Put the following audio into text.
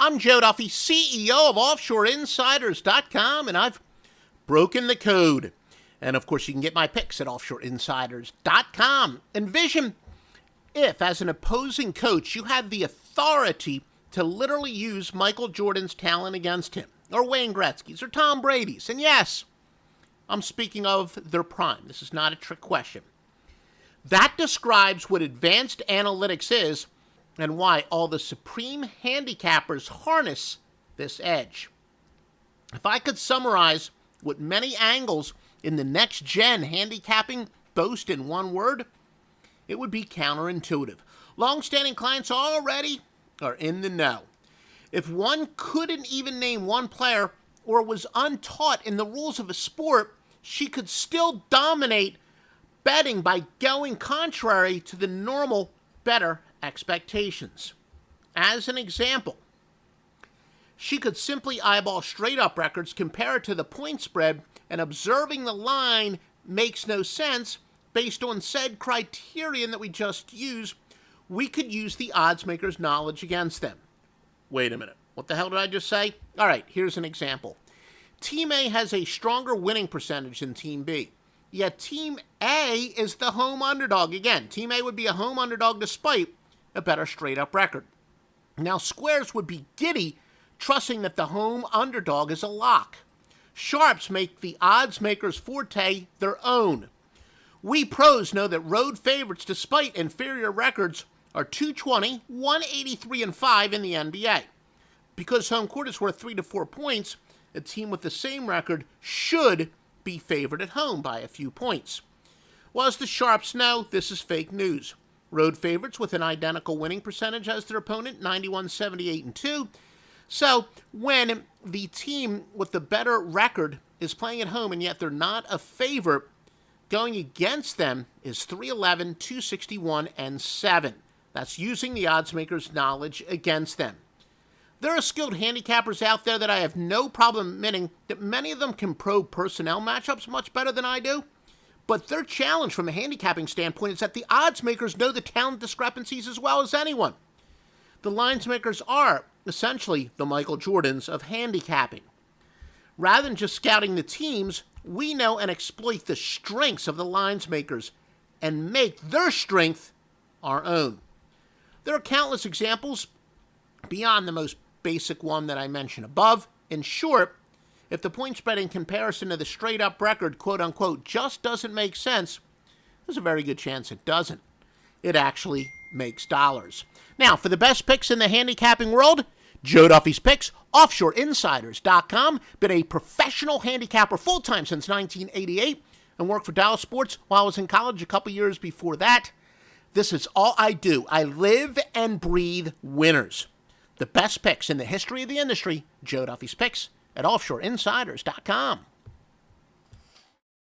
I'm Joe Duffy, CEO of OffshoreInsiders.com, and I've broken the code. And of course, you can get my picks at OffshoreInsiders.com. Envision if, as an opposing coach, you had the authority to literally use Michael Jordan's talent against him, or Wayne Gretzky's, or Tom Brady's. And yes, I'm speaking of their prime. This is not a trick question. That describes what advanced analytics is and why all the supreme handicappers harness this edge. If I could summarize what many angles in the next-gen handicapping boast in one word, it would be counterintuitive. Long-standing clients already are in the know. If one couldn't even name one player or was untaught in the rules of a sport, she could still dominate betting by going contrary to the normal bettor expectations. As an example, she could simply eyeball straight-up records, compare it to the point spread, and observing the line makes no sense based on said criterion that we just used, we could use the oddsmakers' knowledge against them. Wait a minute. What the hell did I just say? All right, here's an example. Team A has a stronger winning percentage than Team B. Yet Team A is the home underdog. Again, Team A would be a home underdog despite a better straight-up record. Now, squares would be giddy, trusting that the home underdog is a lock. Sharps make the odds makers' forte their own. We pros know that road favorites, despite inferior records, are 220, 183, and 5 in the NBA. Because home court is worth 3 to 4 points, a team with the same record should be favored at home by a few points. Well, as the Sharps know, this is fake news. Road favorites with an identical winning percentage as their opponent, 91, 78, and 2. So, when the team with the better record is playing at home and yet they're not a favorite, going against them is 311, 261, and 7. That's using the oddsmakers' knowledge against them. There are skilled handicappers out there that I have no problem admitting that many of them can probe personnel matchups much better than I do. But their challenge from a handicapping standpoint is that the odds makers know the talent discrepancies as well as anyone. The lines makers are essentially the Michael Jordans of handicapping. Rather than just scouting the teams, we know and exploit the strengths of the lines makers and make their strength our own. There are countless examples beyond the most basic one that I mentioned above. In short, if the point spread in comparison to the straight-up record, quote-unquote, just doesn't make sense, there's a very good chance it doesn't. It actually makes dollars. Now, for the best picks in the handicapping world, Joe Duffy's Picks, OffshoreInsiders.com. Been a professional handicapper full-time since 1988 and worked for Dallas Sports while I was in college a couple years before that. This is all I do. I live and breathe winners. The best picks in the history of the industry, Joe Duffy's Picks at OffshoreInsiders.com.